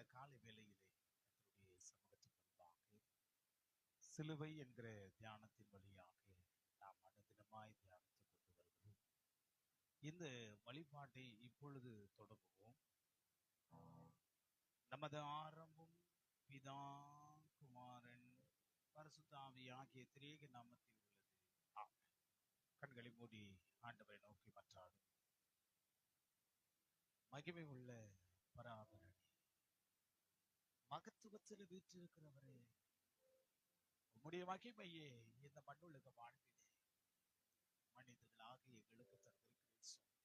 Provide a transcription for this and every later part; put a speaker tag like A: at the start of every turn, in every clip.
A: இந்த காலை வேளையிலே கர்த்தருடைய சமூகத்தின் முன்பாக சிலுவை என்கிற தியானத்தின் வழியாக நாம் அனுதினமாய் தியானித்துக் கொண்டு வருகிறோம். இந்த வழிபாட்டை இப்பொழுது தொடங்குவோம். நமது ஆரம்பம் பிதா, குமாரன், பரிசுத்த ஆவி ஆகிய திரியேக நாமத்தில் உள்ளது. ஆமென். கண்களை மூடி ஆண்டவரை நோக்கி மன்றாடும். மகிமை உள்ள பராபரனே, மகத்துவத்தில் வீற்றிருக்கிறவரே, உம்முடைய மகிமையே இந்த மண்ணுலக வாழ்விலே மனிதர்களாக எங்களுக்கு தந்திருக்கிறேன் சுவாமி.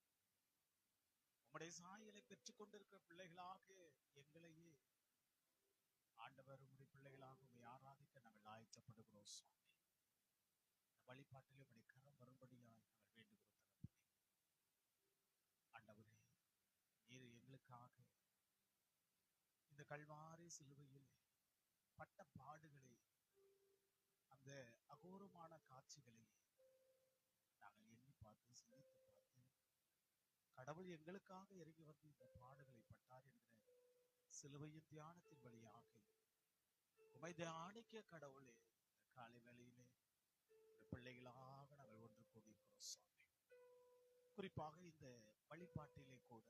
A: உம்முடைய சாயலை பெற்றுக் கொண்டிருக்கிற பிள்ளைகளாக எங்களையே ஆண்டவர் உம்முடைய பிள்ளைகளாக உம்மை ஆராதிக்க நாங்கள் ஆயத்தப்படுகிறோம் சுவாமி. இந்த வழிபாட்டிலே உம்முடைய கரம் வரும்படியாய் நாங்கள் வேண்டுகிறோம் தகப்பனே. ஆண்டவரே, நீர் எங்களுக்காக இந்த கல்வாரி சிலுவையில் பட்ட பாடுகளை, அந்த அகோரமான காட்சிகளை நாங்கள் எண்ணி பார்த்து சிந்தித்து பார்த்து, கடவுள் எங்களுக்காக இறங்கி வந்து இந்த பாடுகளை பட்டார் என்கிற சிலுவையின் தியானத்தின் வழியாக உம்மை தியானிக்க கடவுளே, இந்த காலை வேளையிலே பிள்ளைகளாக நாங்கள் ஒன்று கூடியிருக்கிறோம் சுவாமி. குறிப்பாக இந்த வழிபாட்டிலே கூட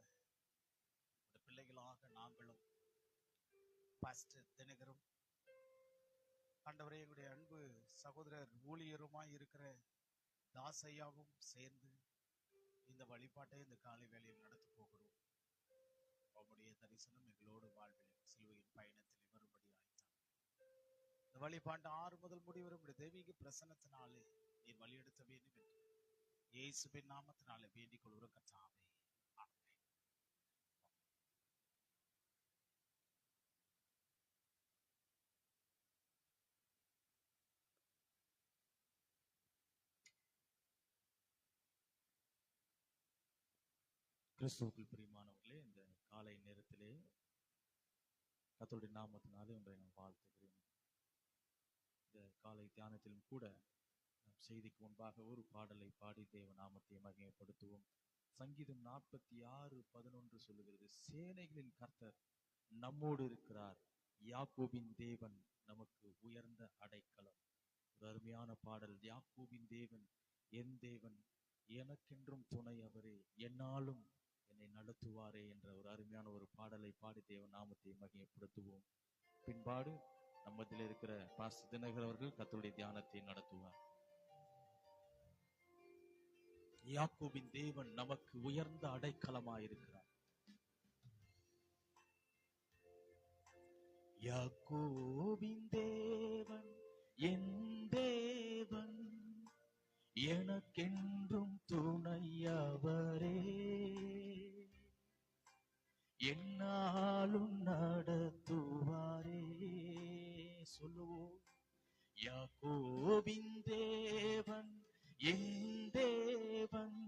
A: இந்த பிள்ளைகளாக நாங்களும் பாஸ்டர் தினகரும், ஆண்டவரே, எங்களுடைய அன்பு சகோதரர் ஊழியருமாய் இருக்கிற தாசையாவும் சேர்ந்து இந்த வழிபாட்டை இந்த காலை வேளையில் நடத்த போகிறோம். அவருடைய தரிசனம் எங்களோடு வாழ்வில் சிலுவையின் பயணத்தில் வரும்படி ஆய்த்தாங்க. இந்த வழிபாட்டு 6 முதல் முடிவரும் தெய்வீக பிரசன்னத்தினாலே நீர் வழியெடுத்த வேண்டும் என்று இயேசுவின் நாமத்தினாலே வேண்டிக் கொள்கிற கர்த்தாவே. கிறிஸ்துவுக்குள் பிரியமானவர்களே, இந்த காலை நேரத்திலே கர்த்தருடைய நாமத்தினாலே உங்களை நான் வாழ்த்துகிறேன். இந்த காலை தியானத்திலும் கூட நம் செய்திக்கு முன்பாக ஒரு பாடலை பாடி தேவ நாமத்தை மகிமைப்படுத்துவோம். சங்கீதம் 46:11 சொல்லுகிறது, சேனைகளின் கர்த்தர் நம்மோடு இருக்கிறார், யாக்கோபின் தேவன் நமக்கு உயர்ந்த அடைக்கலம். ஒரு அருமையான பாடல். யாக்கோபின் தேவன் என் தேவன், எனக்கென்றும் துணை அவரே, என்னாலும் என்னை நடத்துவாரே என்ற ஒரு அருமையான ஒரு பாடலை பாடி தேவ நாமத்தை மகிமைப்படுத்துவோம். பின்பாடு நம்மத்தில் இருக்கிற பாஸ்டர் தினகர் அவர்கள் கர்த்தருடைய தியானத்தை நடத்துவார். யாக்கோபின் தேவன் நமக்கு உயர்ந்த அடைக்கலமாயிருக்கிறார். யாக்கோபின் தேவன் என் தேவன், எனக்கென்றும் துணையவரே, என்னாலும் நடத்துவாரே. சொல்லுவோம். யாக்கோபின் தேவன் என் தேவன்,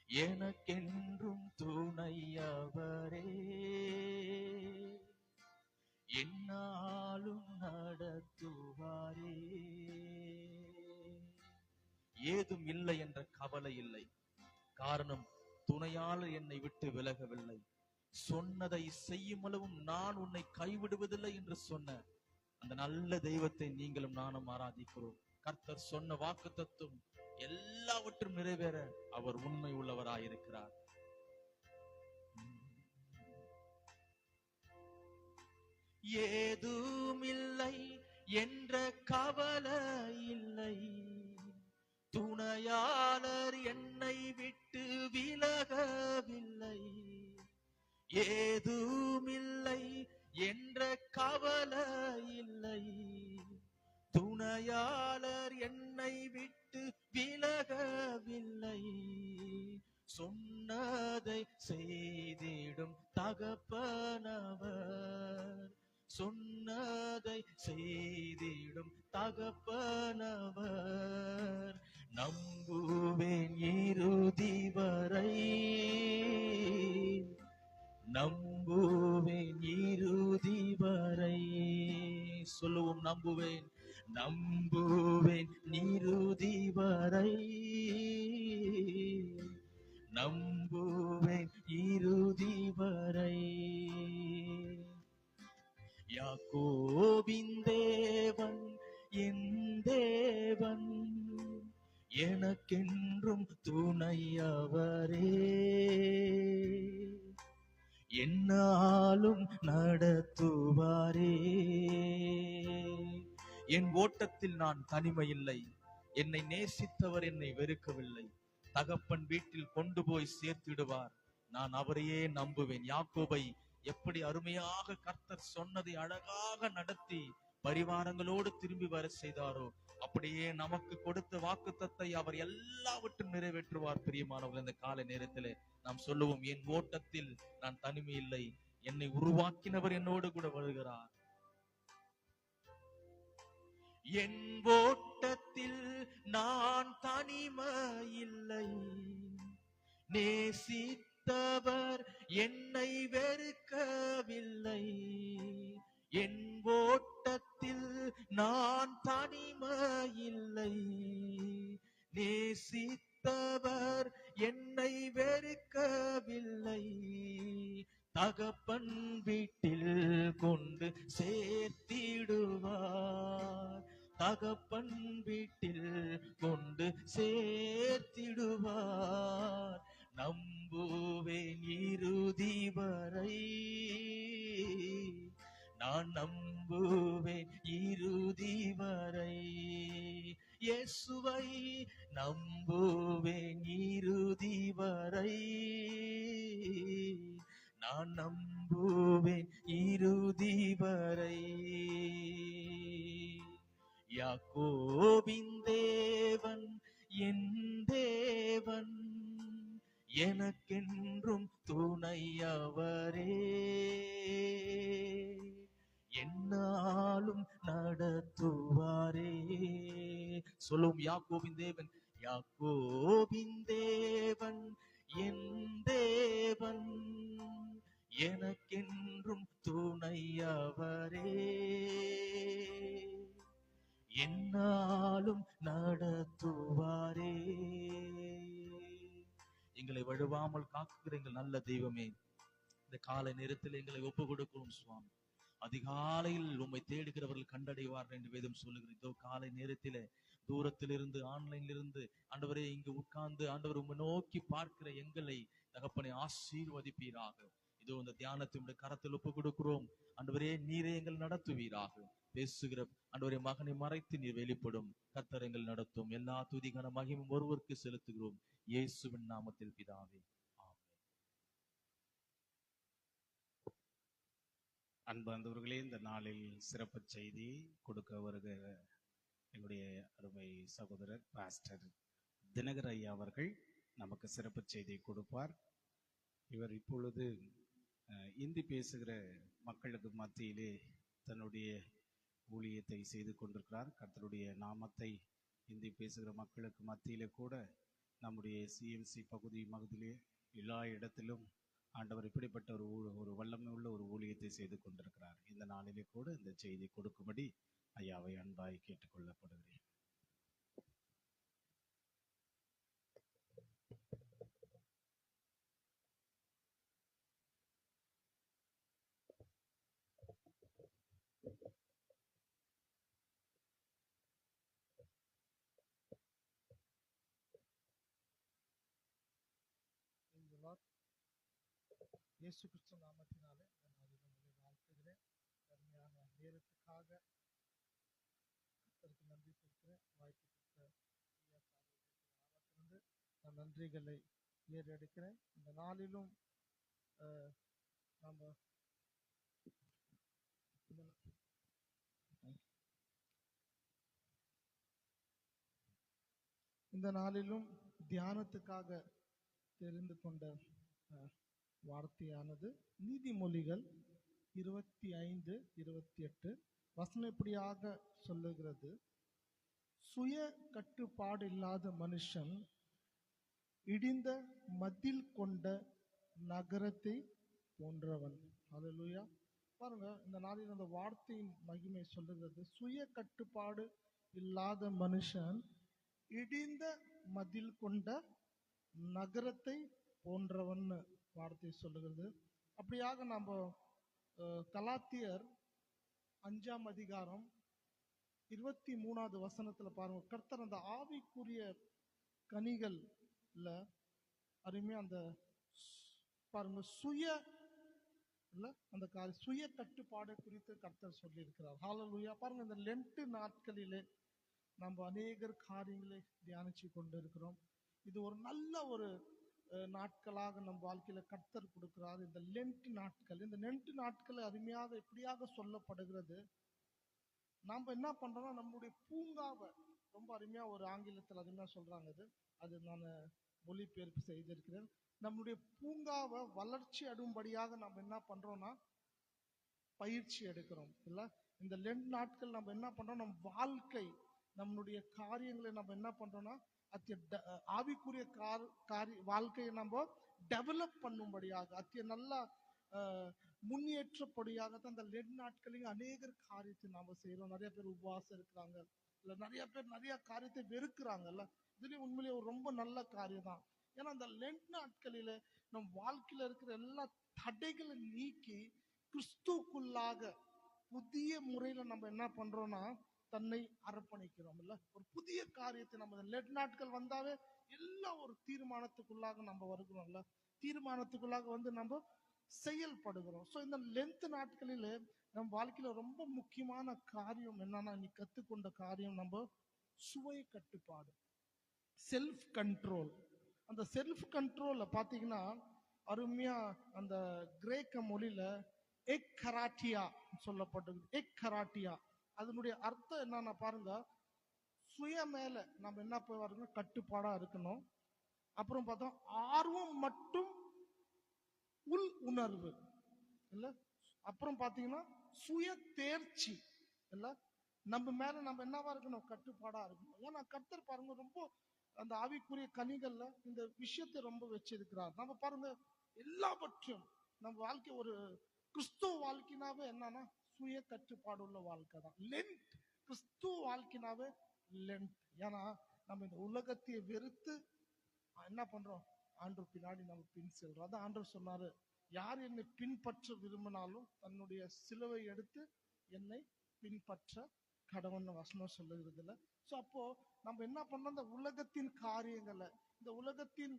A: எனக்கென்றும் துணையவரே, என்னாலும் நடத்துவாரே. ஏதும் இல்லை என்ற கவலை இல்லை. காரணம், துணையாளர் என்னை விட்டு விலகவில்லை. சொன்னதை செய்யும் அளவும் நான் உன்னை கைவிடுவதில்லை என்று சொன்ன அந்த நல்ல தெய்வத்தை நீங்களும் நானும் ஆராதிக்கிறோம். கர்த்தர் சொன்ன வாக்குத்தத்தம் எல்லாவற்றும் நிறைவேற அவர் உண்மை உள்ளவராயிருக்கிறார். ஏதும் இல்லை என்ற கவலை இல்லை, துணையாளர் என்னை விட்டு விலகவில்லை. ஏதுமில்லை என்ற கவலை இல்லை, துணையாளர் என்னை விட்டு விலகவில்லை. சொன்னதை செய்திடும் தகப்பனவர், சொன்னதை செய்திடும் தகப்பனவர். நம்புவேன் இறுதி வரை, நம்புவேன் இறுதி வரை. சொல்லுவோம். நம்புவேன், நம்புவேன் இறுதி வரை, நம்புவேன் இறுதி வரை. எனக்கென்றும் துணையவரே, என்னாலும் நடத்துவாரே. என் ஓட்டத்தில் நான் தனிமையில்லை, என்னை நேசித்தவர் என்னை வெறுக்கவில்லை. தகப்பன் வீட்டில் கொண்டு போய் சேர்த்திடுவார், நான் அவரையே நம்புவேன். யாக்கோபை எப்படி அருமையாக கர்த்தர் சொன்னதை அழகாக நடத்தி பரிவாரங்களோடு திரும்பி வர செய்தாரோ, அப்படியே நமக்கு கொடுத்த வாக்குத்தத்தை அவர் எல்லாவற்றும் நிறைவேற்றுவார். பிரியமானவர்கள், இந்த காலை நேரத்திலே நாம் சொல்லுவோம், என் ஓட்டத்தில் நான் தனிமை இல்லை, என்னை உருவாக்கினவர் என்னோடு கூட வருகிறார். என் ஓட்டத்தில் நான் தனிமையில்லை, நேசித்தவர் என்னை வெறுக்கவில்லை. என் ஓட்டத்தில் நான் தனிமையில்லை, நேசித்தவர் என்னை வெறுக்கவில்லை. தகப்பன் வீட்டில் கொண்டு சேர்த்திடுவார், தகப்பன் வீட்டில் கொண்டு சேர்த்திடுவார். நம்புவேன் இறுதி வரை, நான் நம்புவேன் இறுதி வரை. இயேசுவை நம்புவேன் இறுதி வரை, நான் நம்புவேன் இறுதி வரை. யாக்கோபின் தேவன் என் தேவன், எனக்கென்றும் துணையவரே, என்னாலும் நடத்துவாரே. சொல்லும், யாக்கோபின் தேவன், யாக்கோபின் தேவன் என் தேவன், எனக்கென்றும் துணையவரே, என்னாலும் நடத்துவாரே. எங்களை வழுவாமல் காக்குகிற எங்கள் நல்ல தெய்வமே, இந்த காலை நேரத்தில் எங்களை ஒப்பு கொடுக்கிறோம் சுவாமி. அதிகாலையில் உம்மை தேடுகிறவர்கள் கண்டடைவார்கள் என்று வேதம் சொல்லுகிறது. இதோ காலை நேரத்திலே தூரத்திலிருந்து, ஆன்லைனிலிருந்து ஆண்டவரே இங்கு உட்கார்ந்து ஆண்டவர் உம்மை நோக்கி பார்க்கிற எங்களை தகப்பனை ஆசீர்வதிப்பீராக. இதோ இந்த தியானத்தை உடைய கரத்தில் ஒப்பு கொடுக்கிறோம் ஆண்டவரே. நீரே எங்கள் நடத்துவீராக. பேசுகிற ஆண்டவரே மகனை மறைத்து நீர் வெளிப்படும். கர்த்தர் எங்கள் நடத்தும். எல்லா துதிகான மகிமும் ஒருவருக்கு செலுத்துகிறோம், இயேசுவின் நாமத்தில் பிதாவே.
B: அன்பார்ந்தவர்களே, இந்த நாளில் சிறப்பு செய்தி கொடுக்க வருகிற எங்களுடைய அருமை சகோதரர் பாஸ்டர் தினகர் ஐயா அவர்கள் நமக்கு சிறப்பு செய்தி கொடுப்பார். இவர் இப்பொழுது இந்தி பேசுகிற மக்களுக்கு மத்தியிலே தன்னுடைய ஊழியத்தை செய்து கொண்டிருக்கிறார். கர்த்தருடைய நாமத்தை இந்தி பேசுகிற மக்களுக்கு மத்தியிலே கூட நம்முடைய சிஎம்சி பகுதி மகதிலே எல்லா இடத்திலும் ஆண்டவர் இப்படிப்பட்ட ஒரு வல்லமை உள்ள ஒரு ஊழியத்தை செய்து கொண்டிருக்கிறார். இந்த நாளிலே கூட இந்த செய்தி கொடுக்கும்படி ஐயாவை அன்பாய் கேட்டுக்கொள்ளப்படுகிறேன்.
C: இயேசு கிறிஸ்து நாமத்தினாலே வாழ்த்துகிறேன். அருமையான நேரத்துக்காக கர்த்தருக்கு நன்றி செலுத்துகிறேன். வாய்ப்பு கொடுத்த நான் நன்றிகளை ஏறெடுக்கிறேன். இந்த நாளிலும் நம்ம இந்த நாளிலும் தியானத்துக்காக தெரிந்து கொண்ட வார்த்தையானது நீதிமொழிகள் 25:28 வசனம் இப்படியாக சொல்லுகிறது: சுய கட்டுப்பாடு இல்லாத மனுஷன் இடிந்த மதில் கொண்ட நகரத்தை போன்றவன். அல்லேலூயா. பாருங்க, இந்த நாளில் அந்த வார்த்தையின் மகிமை சொல்லுகிறது, சுய கட்டுப்பாடு இல்லாத மனுஷன் இடிந்த மதில் கொண்ட நகரத்தை போன்றவன் வார்த்தை சொல்லுகிறது. அப்படியாக நம்ம கலாத்தியர் 5:23 வசனத்துல பாருங்க, கர்த்தர் அந்த ஆவிக்குரிய கனிகள்ல அருமையா அந்த பாருங்க இல்ல அந்த சுய கட்டுப்பாடு குறித்து கர்த்தர் சொல்லி இருக்கிறார். ஹalleluya. பாருங்க இந்த லென்ட் நாட்களிலே நம்ம அநேகர் காரியங்களை தியானிச்சு கொண்டு இருக்கிறோம். இது ஒரு நல்ல ஒரு நாட்களாக நம் வாழ்க்கையில கர்த்தர் கொடுக்கிறார். இந்த லென்ட் நாட்கள், இந்த லென்ட் நாட்கள் அருமையாக எப்படியாக சொல்லப்படுகிறது. நாம என்ன பண்றோம்னா நம்முடைய பூங்காவை ரொம்ப அருமையா ஒரு ஆங்கிலத்தில் அருமையா சொல்றாங்க. அது நான் மொழிபெயர்ப்பு செய்திருக்கிறேன். நம்முடைய பூங்காவை வளர்ச்சி அடும்படியாக நம்ம என்ன பண்றோம்னா பயிற்சி எடுக்கிறோம் இல்ல. இந்த லென்ட் நாட்கள் நம்ம என்ன பண்றோம், நம் வாழ்க்கை நம்மளுடைய காரியங்களை நம்ம என்ன பண்றோம்னா ஆவிக்குரிய வாழ்க்கையை நம்ம டெவலப் பண்ணும்படியாக நல்லா முன்னேற்றப்படியாக தான் இந்த லென்ட் நாட்களில் அநேகர் காரியத்தை நாம செய்யறோம். நிறைய பேர் உபவாசம் இருக்கிறாங்க, இல்ல நிறைய பேர் நிறைய காரியத்தை வெறுக்கிறாங்கல்ல. இதுலயும் உண்மையிலேயே ஒரு ரொம்ப நல்ல காரியம் தான். ஏன்னா அந்த லென்ட் நாட்களில நம் வாழ்க்கையில இருக்கிற எல்லா தடைகளை நீக்கி கிறிஸ்துக்குள்ளாக புதிய முறையில நம்ம என்ன பண்றோம்னா தன்னை அர்ப்பணிக்கிறோம் இல்ல. ஒரு புதிய காரியத்தை நம்ம லென்ட் நாட்கள் வந்தாவே எல்லாம் ஒரு தீர்மானத்துக்குள்ளாக நம்ம வருகிறோம்ல, தீர்மானத்துக்குள்ளாக வந்து நம்ம செயல்படுகிறோம். ஸோ இந்த லென்த் நாட்களில நம் வாழ்க்கையில ரொம்ப முக்கியமான காரியம் என்னன்னா, நீ கத்துக்கொண்ட காரியம் நம்ம சுவை கட்டுப்பாடு, செல்ஃப் கண்ட்ரோல். அந்த செல்ஃப் கண்ட்ரோல்ல பாத்தீங்கன்னா அருமையா அந்த கிரேக்க மொழியில எக்கராட்டியா சொல்லப்பட்டது. எக்கராட்டியா அதனுடைய அர்த்தம் என்னன்னா பாருங்க, சுய மேல நம்ம என்ன போய் கட்டுப்பாடா இருக்கணும். அப்புறம் பார்த்தோம் ஆர்வம் மற்றும் உள் உணர்வு இல்ல. அப்புறம் பாத்தீங்கன்னா சுய தேர்ச்சி இல்ல. நம்ம மேல நம்ம என்னவா இருக்கணும், கட்டுப்பாடா இருக்கணும். ஏன்னா கர்த்தர் பாருங்க ரொம்ப அந்த ஆவிக்குரிய கனிகள்ல இந்த விஷயத்தை ரொம்ப வச்சிருக்கிறார். நம்ம பாருங்க எல்லாவற்றையும் நம்ம வாழ்க்கை ஒரு கிறிஸ்துவ வாழ்க்கைனாவே என்னன்னா சுய கட்டுப்பாடு உள்ள வாழ்க்கை தான் லென்ட். கிறிஸ்துவ வாழ்க்கைனாவே லென்ட். ஏன்னா நம்ம இந்த உலகத்தை வெறுத்து என்ன பண்றோம், ஆண்டவர் பின்னாடி நம்ம பின் செல்றோம். அதான் ஆண்டவர் சொன்னாரு, யார் என்னை பின்பற்ற விரும்பினாலும் தன்னுடைய சிலுவை எடுத்து என்னை பின்பற்ற கடவுள்னு வசனம் சொல்லுகிறது இல்ல. ஸோ அப்போ நம்ம என்ன பண்றோம், இந்த உலகத்தின் காரியங்களை, இந்த உலகத்தின்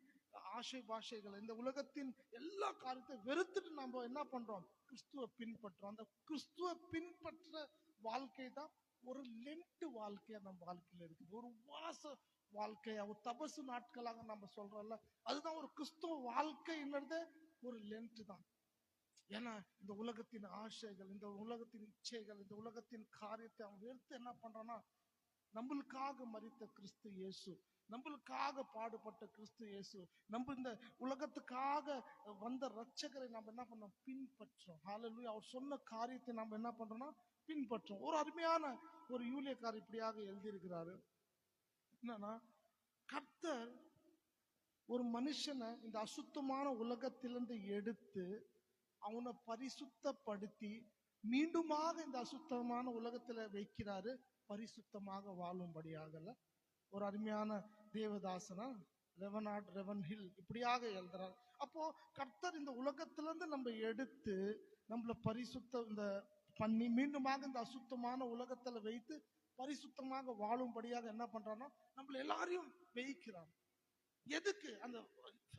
C: ஆசை பாஷைகளை, இந்த உலகத்தின் எல்லா காரியத்தை வெறுத்துட்டு நம்ம என்ன பண்றோம், கிறிஸ்துவ பின்பற்றோம். அந்த கிறிஸ்துவ பின்பற்ற வாழ்க்கை தான் ஒரு லென்ட் வாழ்க்கையா நம்ம வாழ்க்கையில இருக்குது. ஒரு உபவாச வாழ்க்கையா, ஒரு தபசு நாட்களாக நம்ம சொல்றோம்ல, அதுதான் ஒரு கிறிஸ்துவ வாழ்க்கைன்றது ஒரு லென்ட் தான். ஏன்னா இந்த உலகத்தின் ஆசைகள், இந்த உலகத்தின் இச்சைகள், இந்த உலகத்தின் காரியத்தை அவன் வெறுத்து என்ன பண்றான்னா, நம்மளுக்காக மரித்த கிறிஸ்து இயேசு, நம்மளுக்காக பாடுபட்ட கிறிஸ்து இயேசு, நம்ம இந்த உலகத்துக்காக வந்த ரட்சகரை நம்ம என்ன பண்ணோம், பின்பற்றோம். ஹல்லேலூயா. அவர் சொன்ன காரியத்தை நம்ம என்ன பண்றோம்னா பின்பற்றோம். ஒரு அருமையான ஒரு யூலியக்காரர் இப்படியாக எழுதியிருக்கிறாரு. என்னன்னா, கர்த்தர் ஒரு மனுஷனை இந்த அசுத்தமான உலகத்திலிருந்து எடுத்து அவனை பரிசுத்தப்படுத்தி மீண்டுமாக இந்த அசுத்தமான உலகத்துல வைக்கிறாரு, பரிசுத்தமாக வாழும்படியாக. ஒரு அருமையான தேவதாசனா ரெவனாட் ரெவன் ஹில் இப்படியாக எழுதுறார். அப்போ கர்த்தர் இந்த உலகத்திலிருந்து நம்ம எடுத்து நம்மள பரிசுத்த இந்த பண்ணி மீண்டுமாக இந்த அசுத்தமான உலகத்துல வைத்து பரிசுத்தமாக வாழும்படியாக என்ன பண்றான்னா நம்மள எல்லாரையும் வைக்கிறார். எதுக்கு? அந்த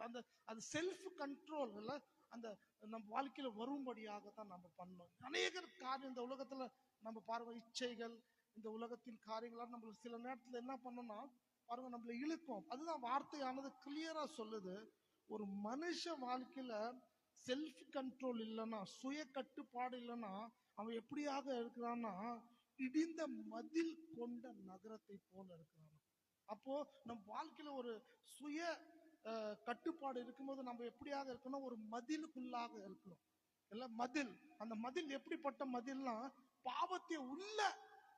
C: அந்த செல்ஃப் கண்ட்ரோல் இல்ல, அந்த நம்ம வாழ்க்கையில வரும்படியாக தான் நம்ம பண்ணோம். அநேக காரியம் இந்த உலகத்துல நம்ம பார்வை இச்சைகள், இந்த உலகத்தின் காரியங்களாம் நம்மளுக்கு சில நேரத்துல என்ன பண்ணோம்னா பாருங்க நம்மள இழுக்கும். அதுதான் வார்த்தையானது கிளியரா சொல்லுது. ஒரு மனுஷ வாழ்க்கையில செல்ஃப் கண்ட்ரோல் இல்லைன்னா, சுய கட்டுப்பாடு இல்லைன்னா அவன் எப்படியாக இருக்கிறான்னா இடிந்த மதில் கொண்ட நகரத்தை போல இருக்கிறான். அப்போ நம் வாழ்க்கையில ஒரு சுய கட்டுப்பாடு இருக்கும்போது நம்ம எப்படியாக இருக்கணும், ஒரு மதிலுக்குள்ளாக இருக்கணும் இல்ல. மதில், அந்த மதில் எப்படிப்பட்ட மதில்னா பாவத்தை உள்ள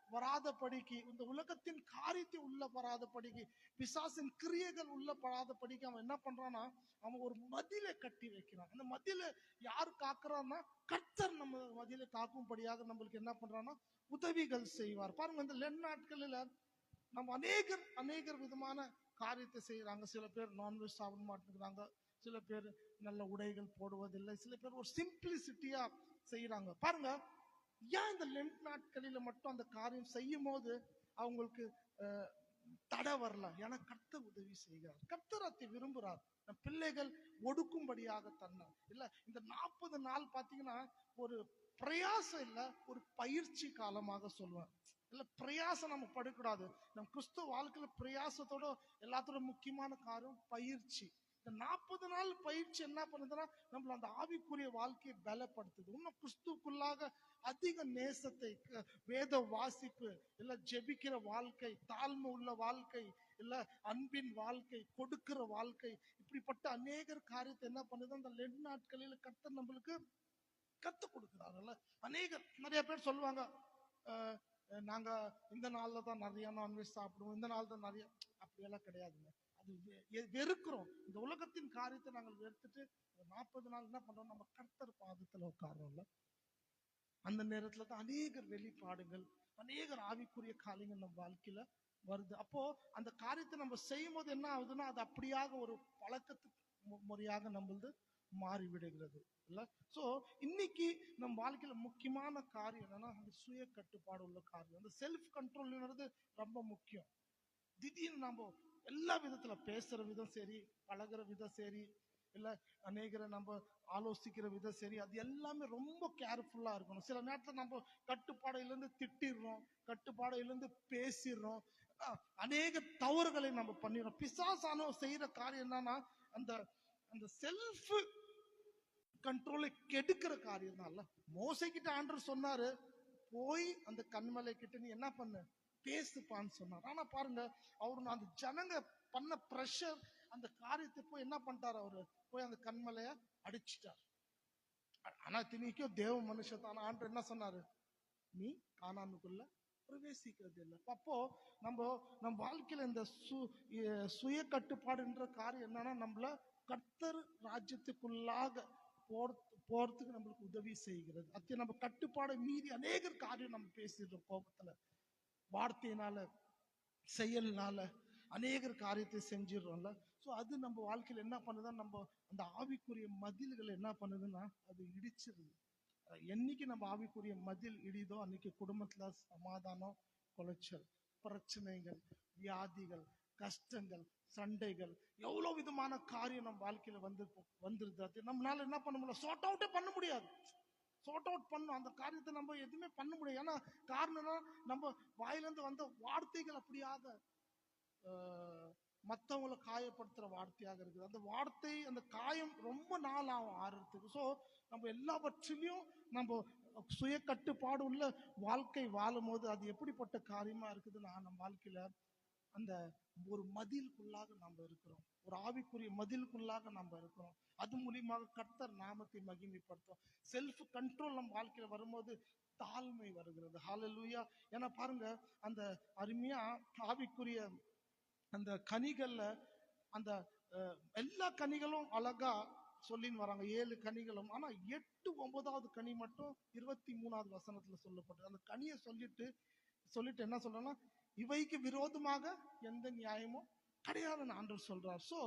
C: வராதபடிக்கு, இந்த உலகத்தின் காரியத்தை உள்ள வராதபடிக்கு, பிசாசின் கிரியைகள் உள்ள வராதபடிக்கு அவன் என்ன பண்றான்னா அவன் ஒரு மதிலை கட்டி வைக்கிறான். அந்த மதிலை யார் காக்குறான்னா கர்த்தர் நம்ம மதிலை காக்கும்படியாக நம்மளுக்கு என்ன பண்றான்னா உதவிகள் செய்வார். பாருங்க இந்த லென்ட் நாட்களில நம்ம அநேகர் விதமான காரியத்தை செய்யறாங்க. சில பேர் நான்வெஜ் சாப்பிட மாட்டேங்கிறாங்க, சில பேர் நல்ல உடைகள் போடுவதில்லை, சில பேர் ஒரு சிம்பிளிசிட்டியா செய்யறாங்க. பாருங்க ஏன் இந்த லென்ட் நாட்களில மட்டும் அந்த காரியம் செய்யும் போது அவங்களுக்கு தடை வரல. ஏன்னா கர்த்தர் உதவி செய்கிறார். கர்த்தர் அதை விரும்புகிறார். நம் பிள்ளைகள் ஒடுக்கும்படியாக தந்தார் இல்ல. இந்த 40 நாள் பாத்தீங்கன்னா ஒரு பிரயாசம் இல்ல, ஒரு பயிற்சி காலமாக சொல்லுவேன் இல்ல. பிரயாசம் நம்ம படக்கூடாது. நம்ம கிறிஸ்துவ வாழ்க்கையில பிரயாசத்தோட எல்லாத்தோட முக்கியமான காரியம் பயிற்சி. இந்த 40 நாள் பயிற்சி என்ன பண்ணுதுன்னா நம்மள அந்த ஆவிக்குரிய வாழ்க்கையை பலப்படுத்துது. இன்னும் கிறிஸ்துக்குள்ளாக அதிக நேசத்தை, வேத வாசிப்பு இல்ல, ஜெபிக்கிற வாழ்க்கை, தாழ்மை உள்ள வாழ்க்கை இல்ல, அன்பின் வாழ்க்கை, கொடுக்கிற வாழ்க்கை, இப்படிப்பட்ட அநேகர் காரியத்தை என்ன பண்ணுது அந்த லெண்ட் நாட்களில் கர்த்தர் நம்மளுக்கு கத்து கொடுக்கிறாங்கல்ல. அநேகர் நிறைய பேர் சொல்லுவாங்க, நாங்க இந்த நாள்ல தான் நிறைய நான்வெஜ் சாப்பிடுவோம், இந்த நாள் தான் நிறைய. அப்படியெல்லாம் கிடையாதுங்க. அது வெறுக்கிறோம். இந்த உலகத்தின் காரியத்தை நாங்கள் வெறுத்துட்டு 40 நாள் என்ன பண்றோம், நம்ம கர்த்தர் பாதத்துல உட்கார்றோம்ல. அந்த நேரத்துல தான் அநேகர் வெளிப்பாடுகள், அநேகர் ஆவிக்குரிய காரியங்கள் நம்ம வாழ்க்கையில வருது. அப்போ அந்த காரியத்தை நம்ம செய்யும் போது என்ன ஆகுதுன்னா அது அப்படியாக ஒரு பழக்கத்துக்கு முறையாக நம்மளது மாறிவிடுகிறது இல்ல. சோ இன்னைக்கு நம்ம வாழ்க்கையில முக்கியமான காரியம் என்னன்னா அந்த சுய கட்டுப்பாடு உள்ள காரியம். அந்த செல்ஃப் கண்ட்ரோல்ங்கிறது ரொம்ப முக்கியம். திடீர்னு நம்ம எல்லா விதத்துல பேசுற விதம் சரி, பழகுற விதம் சரி இல்ல, அநேகரை நம்ம ஆலோசிக்கிற விதம் சரி, அது எல்லாமே ரொம்ப கேர்ஃபுல்லா இருக்கணும். சில நேரத்துல நம்ம கட்டுப்பாடையிலிருந்து திட்டிடுறோம், கட்டுப்பாடையிலிருந்து பேசிடுறோம், அநேக தவறுகளை நம்ம பண்ணிடுறோம். பிசாசானோ செய்யற காரியம் என்னன்னா அந்த அந்த செல்ஃப் கண்ட்ரோலை கெடுக்கிற காரியம் தான். மோசை கிட்ட ஆண்டவர் சொன்னாரு, போய் அந்த கண்மலை கிட்ட நீ என்ன பண்ணு, பேசுப்பான்னு சொன்னார். ஆனா பாருங்க, அவரு அந்த ஜனங்க பண்ண பிரஷர், அந்த காரியத்தை போய் என்ன பண்ணிட்டாரு, அவரு போய் அந்த கண்மலைய அடிச்சிட்டார். ஆனா திணிக்கும் தேவ மனுஷத்தான ஆண்டவர் என்ன சொன்னாரு, நீ கானானுக்குள்ள பிரவேசிக்கிறது இல்லை. அப்போ நம்ம வாழ்க்கையில இந்த சுய கட்டுப்பாடுன்ற காரியம் என்னன்னா நம்மள கர்த்தர் ராஜ்யத்துக்குள்ளாக போறதுக்கு நம்மளுக்கு உதவி செய்கிறது. அது நம்ம கட்டுப்பாடை மீறி அநேக காரியம் நம்ம பேசிடுறோம். கோபத்துல, வார்த்தையினால, செயல்னால அநேக காரியத்தை செஞ்சிடறோம்ல. ஸோ அது நம்ம வாழ்க்கையில என்ன பண்ணுதுன்னா நம்ம அந்த ஆவிக்குரிய மதில்களை என்ன பண்ணுதுன்னா அது இடிச்சிருது. என்னைக்கு நம்ம ஆவிக்குரிய மதில் இடிதோ அன்னைக்கு குடும்பத்துல சமாதானம், குலைச்சல், பிரச்சனைகள், வியாதிகள், கஷ்டங்கள், சண்டைகள், எவ்வளவு விதமான காரியம் நம்ம வாழ்க்கையில வந்துருது. அது நம்மளால என்ன பண்ண முடியல, சார்ட் அவுட்டே பண்ண முடியாது. சார்ட் அவுட் பண்ணும் அந்த காரியத்தை நம்ம எதுவுமே பண்ண முடியாது. ஏன்னா காரணம்னா நம்ம வாயிலிருந்து வந்த வார்த்தைகள் அப்படியாக மற்றவங்களை காயப்படுத்துற வார்த்தையாக இருக்குது. அந்த வார்த்தை, அந்த காயம் ரொம்ப நாள் ஆகும் ஆறுறதுக்கு. ஸோ நம்ம எல்லாவற்றிலையும் நம்ம சுய கட்டுப்பாடு உள்ள வாழ்க்கை வாழும் போது அது எப்படிப்பட்ட காரியமா இருக்குதுன்னா நம்ம வாழ்க்கையில அந்த ஒரு மதிலுக்குள்ளாக நம்ம இருக்கிறோம், ஒரு ஆவிக்குரிய மதிலுக்குள்ளாக நம்ம இருக்கிறோம். அது மூலியமாக கர்த்தர் நாமத்தை மகிமைப்படுத்தும். செல்ஃப் கண்ட்ரோல் நம்ம வாழ்க்கையில வரும்போது தாழ்மை வருகிறது. ஹல்லேலூயா. ஏன்னா பாருங்க, அந்த அருமையா ஆவிக்குரிய அந்த கனிகள்ல அந்த எல்லா கனிகளும் அழகா சொல்லின்னு வராங்க, 7 கனிகளும். ஆனா 8, 9வது கனி மட்டும் 23வது வசனத்துல சொல்லப்பட்டது. அந்த கனியை சொல்லிட்டு என்ன சொல்றேன்னா, இவைக்கு விரோதமாக எந்த நியாயமும் கிடையாதுன்னு ஆண்டவர் சொல்றார். சோ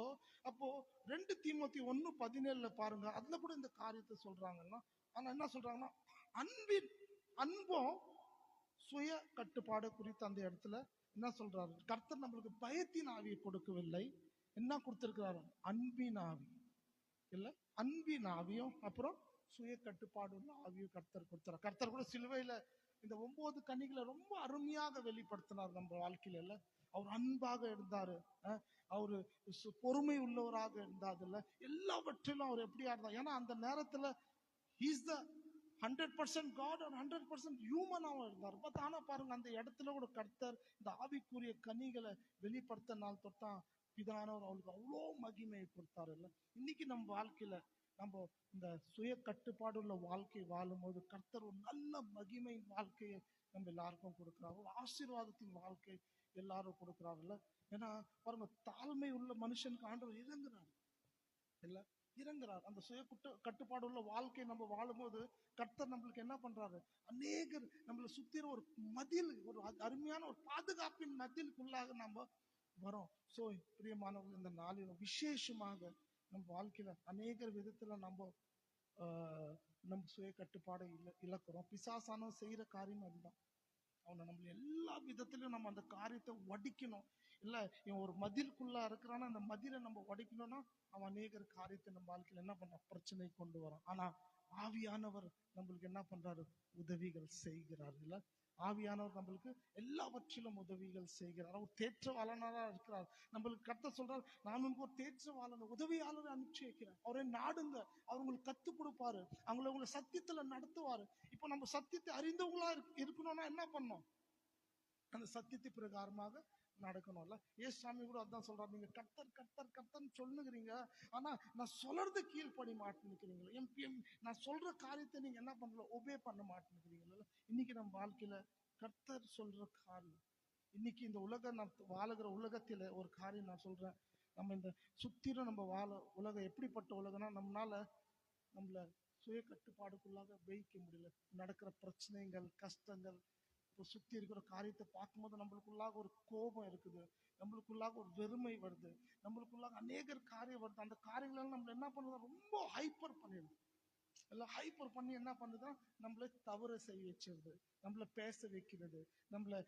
C: அப்போ 2 தீமோத்தி 1:17 பாருங்க, அதுல கூட இந்த காரியத்தை சொல்றாங்கன்னா, ஆனா என்ன சொல்றாங்கன்னா அன்பும் சுய கட்டுப்பாடு குறித்து அந்த இடத்துல என்ன சொல்றாரு, கர்த்தர் நம்மளுக்கு பயத்தின் ஆவியை கொடுக்கவில்லை, என்ன கொடுத்திருக்கிறாரு, அன்பின் ஆவி இல்ல, அன்பின் ஆவியும் அப்புறம் சுய கட்டுப்பாடு உள்ள ஆவியும் கர்த்தர் கொடுத்தார். கர்த்தர் கூட சிலுவையில இந்த 9 கனிகளை ரொம்ப அருமையாக வெளிப்படுத்தினார் நம்ம வாழ்க்கையில. இல்ல, அவர் அன்பாக இருந்தாரு, அவரு பொறுமை உள்ளவராக இருந்தாது இல்ல, எல்லாவற்றிலும் அவர் எப்படியா இருந்தார். ஏன்னா அந்த நேரத்துல ஹீஸ் த 100% God or 100% ஹியூமனாவும் இருந்தார். பட் ஆனா பாருங்க, அந்த இடத்துல கூட கர்த்தர் இந்த ஆவிக்குரிய கனிகளை வெளிப்படுத்த நாள் தொட்டான் பிதானவர் அவளுக்கு அவ்வளோ மகிமையை கொடுத்தாரு. இல்ல, இன்னைக்கு நம்ம வாழ்க்கையில நம்ம இந்த சுய கட்டுப்பாடு உள்ள வாழ்க்கை வாழும் போது கர்த்தர் ஒரு நல்ல மகிமை வாழ்க்கையை நம்ம எல்லாருக்கும் கொடுக்குறாரு, ஒரு ஆசீர்வாதத்தின் வாழ்க்கை எல்லாரும் கொடுக்குறாருல்ல. ஏன்னா பாருங்க, தாழ்மை உள்ள மனுஷனுக்கு ஆண்டவர் இறங்குறாரு இல்ல, இறங்குறார். அந்த சுய கட்டுப்பாடு உள்ள வாழ்க்கை நம்ம வாழும்போது கர்த்தர் நம்மளுக்கு என்ன பண்றாரு, அநேகர் நம்மளை சுத்திர ஒரு மதில், ஒரு அருமையான ஒரு பாதுகாப்பின் மதிலுக்குள்ளாக நம்ம வரோம். சோ பிரியமானவர்கள், இந்த நாளில் விசேஷமாக நம்ம வாழ்க்கையில அநேக விதத்துல நம்ம சுய கட்டுப்பாடை இழக்கிறோம். பிசாசானோ செய்யற காரியம் அதுதான். அவனை நம்ம எல்லா விதத்திலும் நம்ம அந்த காரியத்தை உடைக்கணும். இல்ல இவன் ஒரு மதிலுக்குள்ள இருக்கிறான்னா அந்த மதிலை நம்ம உடைக்கணும்னா அவன் அநேகர் காரியத்தை நம்ம வாழ்க்கையில என்ன பண்றான், பிரச்சனை கொண்டு வரான். ஆனா ஆவியானவர் நம்மளுக்கு என்ன பண்றாரு, உதவிகள் செய்கிறார். இல்ல ஆவியானவர் நம்மளுக்கு எல்லாவற்றிலும் உதவிகள் செய்கிறார். அவர் தேற்றவாளனாக இருக்கிறார். நம்மளுக்கு கர்த்தர் சொல்றார், நான் உங்களுக்கு ஒரு தேற்றவாளன் உதவியாளரை அனுப்பிச்சு வைக்கிறேன், அவரை நாடுங்க, அவர் உங்களுக்கு கத்துக் கொடுப்பாரு, உங்களை சத்தியத்துல நடத்துவாரு. இப்போ நம்ம சத்தியத்தை அறிந்தவங்களா இருக்கணும்னா என்ன பண்ணணும், அந்த சத்தியத்தை பிரகாரமாக நடக்கணும்ல. ஏசாமி கூட அதான் சொல்றாரு, நீங்க கர்த்தர் கர்த்தர் கர்த்தர்னு சொல்லுகிறீங்க, ஆனா நான் சொல்றது கீழ்ப்படி மாட்டேங்கிறீங்களா, நான் சொல்ற காரியத்தை நீங்க என்ன பண்ணல, ஒபே பண்ண மாட்டேங்கிறீங்களா. இன்னைக்கு நம்ம வாழ்க்கையில கர்த்தர் சொல்ற காரியம், இன்னைக்கு இந்த நான் வாழுகிற உலகத்தில ஒரு காரியம் நான் சொல்றேன். நம்ம இந்த சுத்திரம் நம்ம உலகம் எப்படிப்பட்ட உலகம்னா, நம்மள சுய கட்டுப்பாடுக்குள்ளாக வைக்க முடியல. நடக்கிற பிரச்சனைகள், கஷ்டங்கள், இப்போ சுத்தி இருக்கிற காரியத்தை பார்க்கும்போது நம்மளுக்குள்ளாக ஒரு கோபம் இருக்குது, நம்மளுக்குள்ளாக ஒரு வெறுமை வருது, நம்மளுக்குள்ளாக அநேகர் காரியம் வருது. அந்த காரியங்களெல்லாம் நம்மள என்ன பண்ணுது, ரொம்ப ஹைப்பர் பண்ணிடுது. எல்லாம் ஹைப்பர் பண்ணி என்ன பண்ணுதான், நம்மள தவறு செய்ய வச்சிருது, நம்மள பேச வைக்கிறது, நம்மள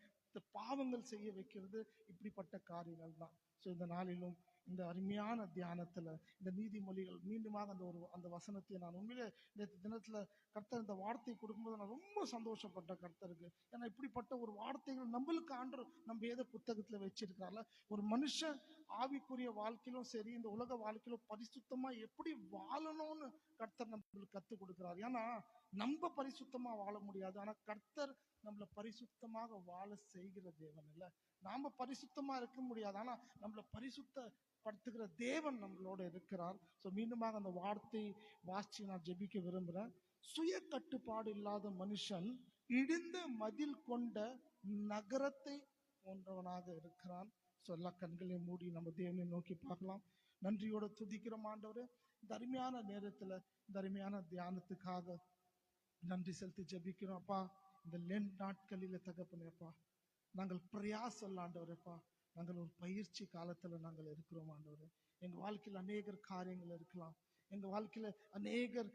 C: பாவங்கள் செய்ய வைக்கிறது. இப்படிப்பட்ட காரியங்கள் தான். ஸோ இந்த நாளிலும் இந்த அருமையான தியானத்துல இந்த நீதிமொழிகள் மீண்டுமாக அந்த வசனத்தை நான் உண்மையிலே நேற்று தினத்துல கர்த்தர் இந்த வார்த்தை கொடுக்கும்போது நான் ரொம்ப சந்தோஷப்பட்டேன் கர்த்தருக்கு. ஏன்னா இப்படிப்பட்ட ஒரு வார்த்தைகள் நம்மளுக்கு ஆண்டவர் நம்ம வேத புத்தகத்துல வச்சிருக்காருல. ஒரு மனுஷன் ஆவிக்குரிய வாழ்க்கையிலும் சரி, இந்த உலக வாழ்க்கையிலும் பரிசுத்தமா எப்படி வாழணும்னு கர்த்தர் நம்மளுக்கு கத்துக் கொடுக்கிறார். ஏன்னா நம்ம பரிசுத்தமா வாழ முடியாது, ஆனா கர்த்தர் நம்மள பரிசுத்தமாக வாழ செய்கிற தேவன். இல்ல நாம பரிசுத்தமா இருக்க முடியாது, ஆனா நம்மள பரிசுத்தப்படுத்துகிற தேவன் நம்மளோட இருக்கிறார். ஸோ மீண்டுமாக அந்த வார்த்தை வாசிச்சு நான் ஜெபிக்க விரும்புறேன். சுய கட்டுப்பாடு இல்லாத மனுஷன் இடிந்த மதில் கொண்ட நகரத்தை போன்றவனாக இருக்கிறான். ஸோ எல்லா கண்களையும் மூடி நம்ம தேவனை நோக்கி பார்க்கலாம். நன்றியோட துதிக்கிறோம் ஆண்டவரே, இந்த அருமையான நேரத்துல இந்த அருமையான தியானத்துக்காக நன்றி செலுத்தி ஜெபிக்கிறோம் அப்பா. இந்த லென்ட் நாட்களில தகப்பனேப்பா, நாங்கள் பிரயாசம் ஆண்டவரேப்பா, நாங்கள் ஒரு பயிற்சி காலத்துல நாங்கள் இருக்கிறோம் ஆண்டவரே. எங்க வாழ்க்கையில் அநேகர் காரியங்கள் இருக்கலாம், எங்க வாழ்க்கையில அநேகர்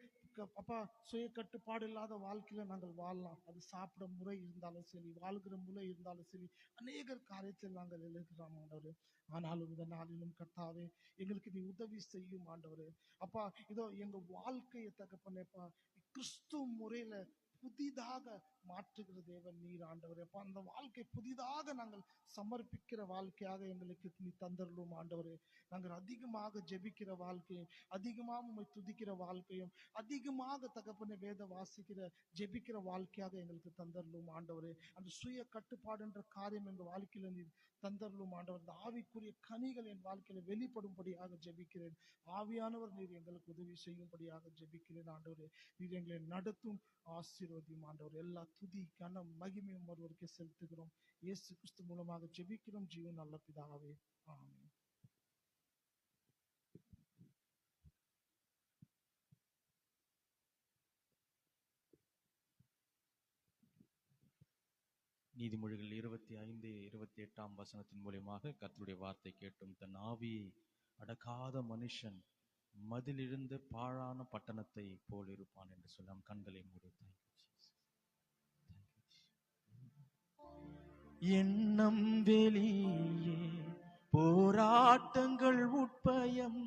C: அப்பா சுய கட்டுப்பாடு இல்லாத வாழ்க்கையில நாங்கள் வாழலாம். அது சாப்பிட முறை இருந்தாலும் சரி, வாழ்கிற முறை இருந்தாலும் சரி, அநேகர் காரியத்தில் நாங்கள் எழுகிறோம் ஆண்டவரே. ஆனாலும் இந்த நாளிலும் கர்த்தாவே எங்களுக்கு நீ உதவி செய்யும் ஆண்டவரே. அப்பா இதோ எங்க வாழ்க்கையை தகப்பனேப்பா கிறிஸ்து முறையில புதிதாக மாற்றுகிற தேவன் நீர் ஆண்டவரே. அப்பா அந்த வாழ்க்கை புதிதாக நாங்கள் சமர்ப்பிக்கிற வாழ்க்கையாக எங்களுக்கு நீ தந்தருளும் ஆண்டவரே. நாங்கள் அதிகமாக ஜெபிக்கிற வாழ்க்கையும், அதிகமாக உம்மை துதிக்கிற வாழ்க்கையும், அதிகமாக தகப்பனை வேத வாசிக்கிற ஜெபிக்கிற வாழ்க்கையாக எங்களுக்கு தந்தருளும் ஆண்டவரே. அந்த சுய கட்டுப்பாடுன்ற காரியம் எங்கள் வாழ்க்கையில நீர் தந்தருளும் ஆண்டவர். இந்த ஆவிக்குரிய கனிகள் என் வாழ்க்கையில வெளிப்படும்படியாக ஜெபிக்கிறேன். ஆவியானவர் நீர் எங்களுக்கு உதவி செய்யும்படியாக ஜெபிக்கிறேன் ஆண்டவரே. நீர் எங்களை நடத்தும், ஆசீர்வதியும் ஆண்டவர். எல்லா துதி கனம் மகிமையும் ஒருவருக்கு செலுத்துகிறோம். இயேசு கிறிஸ்து மூலமாக ஜெபிக்கிறோம் ஜீவன் நல்ல பிதாவே, ஆமென்.
A: நீதிமொழிகள் 25-28 வசனத்தின் மூலியமாக கர்த்தருடைய வார்த்தை கேட்டும். தன் ஆவியை அடக்காத மனுஷன் மதிலிருந்து பாழான பட்டணத்தை போல் இருப்பான் என்று சொல்லி நம் கண்களை மூடி.
B: எண்ணம் வெளியே போராட்டங்கள் உட்பயம்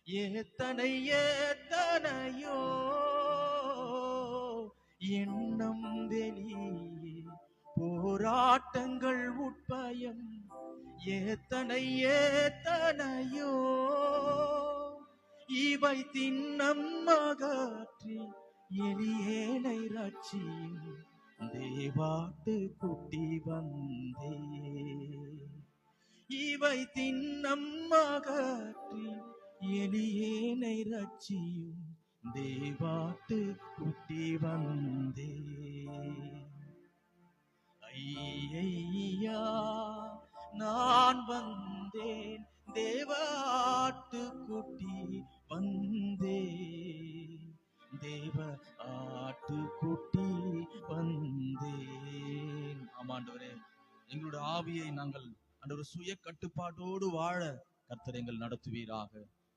B: ஏத்தனை ஏத்தனையோ, எண்ணம் வெளியே போராட்டங்கள் உட்பயம் ஏத்தனை ஏத்தனையோ, இவை திண்ணம் அகற்றி எளியேனை ரட்சியும் தேவாட்டு குட்டி வந்தே, இவை திண்ணம் அகற்றி எளியேனை ரட்சியும் தேவாட்டு குட்டி வந்தே. ஐயா நான் வந்தேன், தேவாட்டு குட்டி வந்தே, தேவ ஆட்டுக்குட்டி வந்தேன். ஆமாண்டவரே, எங்களுடைய ஆவியை நாங்கள் ஆண்டவர் சுய கட்டுப்பாட்டோடு வாழ கர்த்தர் எங்கள் நடத்துவீராக.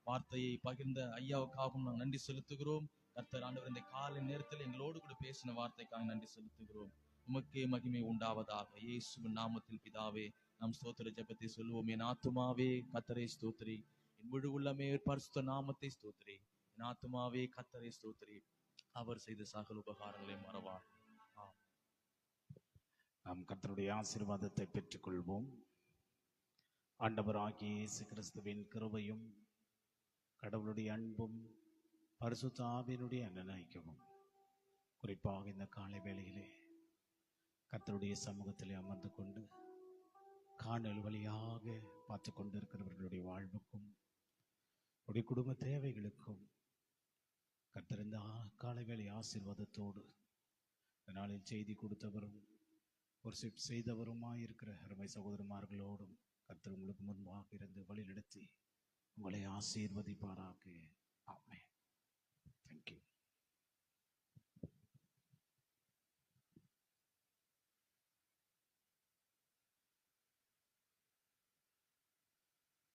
B: வார்த்தையை பகிர்ந்த ஐயாவுக்காகவும் நாங்கள் நன்றி செலுத்துகிறோம். கர்த்தர் ஆண்டவர் இந்த காலை நேரத்தில் எங்களோடு கூட பேசின வார்த்தைக்காக நன்றி செலுத்துகிறோம்.
A: உமக்கே மகிமை உண்டாவதாக. இயேசுவின் நாமத்தில் பிதாவே, நம் ஸ்தோத்திர ஜெபத்தை சொல்லுவோம். என் ஆத்துமாவே கர்த்தரை ஸ்தோத்திரி, என் முழு உள்ளமே பரிசுத்த நாமத்தை ஸ்தோத்திரி. என் ஆத்துமாவே கர்த்தரை ஸ்தோத்திரி, அவர் செய்த சகல உபகாரங்களை மறவார்.
B: நாம் கர்த்தருடைய ஆசீர்வாதத்தை பெற்றுக்கொள்வோம். ஆண்டவராகிய இயேசு கிறிஸ்துவின் கிருபையும் கடவுளுடைய அன்பும் பரிசுத்த ஆவியினுடைய அனுநயிக்கவும், குறிப்பாக இந்த காலை வேளையிலே கர்த்தருடைய சமூகத்திலே அமர்ந்து கொண்டு காணல் வழியாக பார்த்து கொண்டிருக்கிறவர்களுடைய வாழ்வுக்கும் உடைய குடும்ப தேவைகளுக்கும் கர்த்தர் இந்த காலை வேளை ஆசீர்வாதத்தோடு இந்த நாளில் செய்தி கொடுத்தவரும் ஒரு சிப் செய்தவருமாயிருக்கிற அருமை சகோதரமார்களோடும் கர்த்தர் உங்களுக்கு முன்பாக இருந்து வழி நடத்தி உங்களை ஆசீர்வதிப்பாராக. ஆமென்.